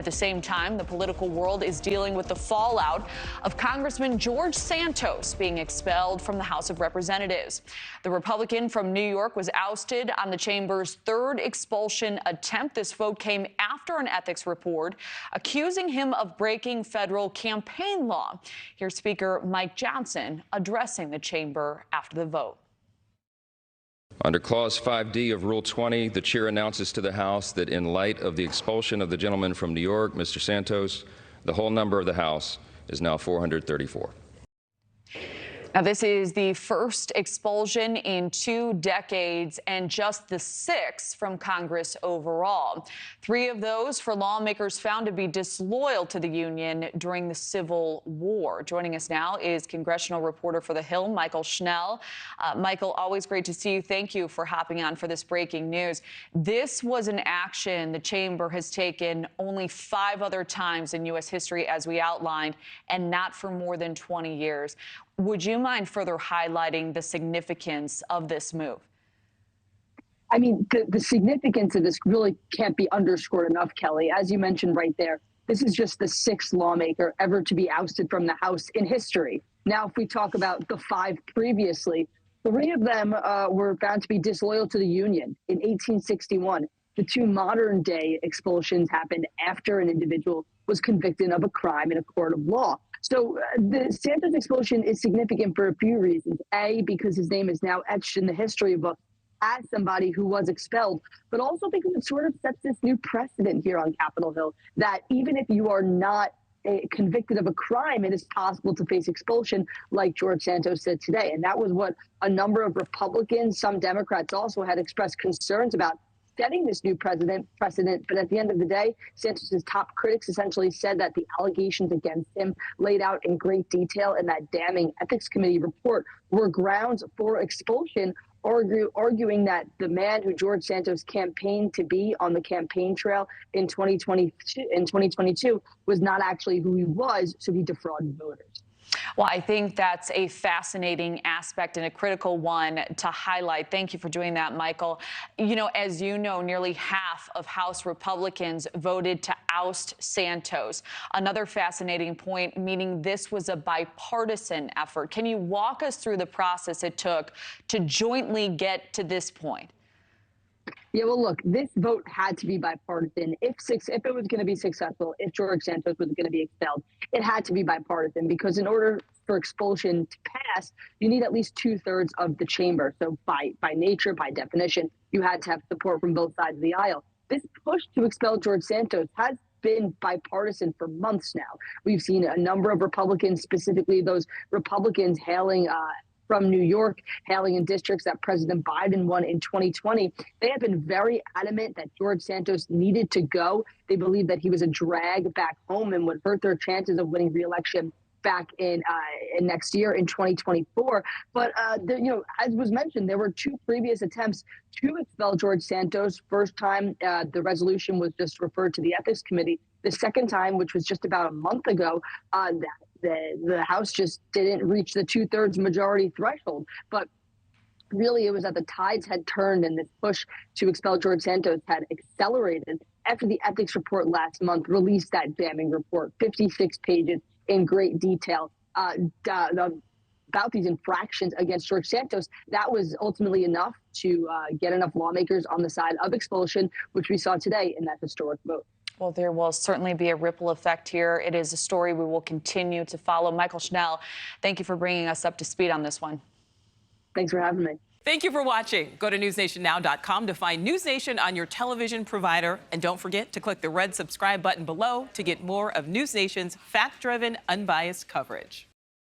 At the same time, the political world is dealing with the fallout of Congressman George Santos being expelled from the House of Representatives. The Republican from New York was ousted on the chamber's third expulsion attempt. This vote came after an ethics report accusing him of breaking federal campaign law. Here's Speaker Mike Johnson addressing the chamber after the vote. Under Clause 5D of Rule 20, the chair announces to the House that in light of the expulsion of the gentleman from New York, Mr. Santos, the whole number of the House is now 434. Now, this is the first expulsion in 2 decades and just the 6th from Congress overall. 3 of those for lawmakers found to be disloyal to the union during the Civil War. Joining us now is congressional reporter for The Hill, McShane. Michael, always great to see you. Thank you for hopping on for this breaking news. This was an action the chamber has taken only 5 other times in U.S. history, as we outlined, and not for more than 20 years. Would you mind further highlighting the significance of this move? I mean, the significance of this really can't be underscored enough, Kelly. As you mentioned right there, this is just the 6th lawmaker ever to be ousted from the House in history. Now, if we talk about the 5 previously, 3 of them were found to be disloyal to the Union in 1861. The 2 modern day expulsions happened after an individual was convicted of a crime in a court of law. So the Santos expulsion is significant for a few reasons. A, because his name is now etched in the history books as somebody who was expelled, but also because it sort of sets this new precedent here on Capitol Hill that even if you are not convicted of a crime, it is possible to face expulsion, like George Santos said today. And that was what a number of Republicans, some Democrats also had expressed concerns about, setting this new precedent. But at the end of the day, Santos's top critics essentially said that the allegations against him, laid out in great detail in that damning ethics committee report, were grounds for expulsion, arguing that the man who George Santos campaigned to be on the campaign trail in 2022 was not actually who he was, so he defrauded voters. Well, I think that's a fascinating aspect and a critical one to highlight. Thank you for doing that, Michael. You know, as you know, nearly half of House Republicans voted to oust Santos. Another fascinating point, meaning this was a bipartisan effort. Can you walk us through the process it took to jointly get to this point? Yeah, well, look, this vote had to be bipartisan. If it was going to be successful, if George Santos was going to be expelled, it had to be bipartisan, because in order for expulsion to pass, you need at least 2/3 of the chamber. So by nature, by definition, you had to have support from both sides of the aisle. This push to expel George Santos has been bipartisan for months now. We've seen a number of Republicans, specifically those Republicans hailing from New York, hailing in districts that President Biden won in 2020. They have been very adamant that George Santos needed to go. They believe that he was a drag back home and would hurt their chances of winning re-election back in next year in 2024. But, as was mentioned, there were 2 previous attempts to expel George Santos. First time, the resolution was just referred to the ethics committee. The second time, which was just about a month ago, the House just didn't reach the 2/3 majority threshold. But really, it was that the tides had turned and this push to expel George Santos had accelerated after the ethics report last month released that damning report, 56 pages in great detail about these infractions against George Santos. That was ultimately enough to get enough lawmakers on the side of expulsion, which we saw today in that historic vote. Well, there will certainly be a ripple effect here. It is a story we will continue to follow. McShane, thank you for bringing us up to speed on this one. Thanks for having me. Thank you for watching. Go to newsnationnow.com to find News Nation on your television provider. And don't forget to click the red subscribe button below to get more of News Nation's fact-driven, unbiased coverage.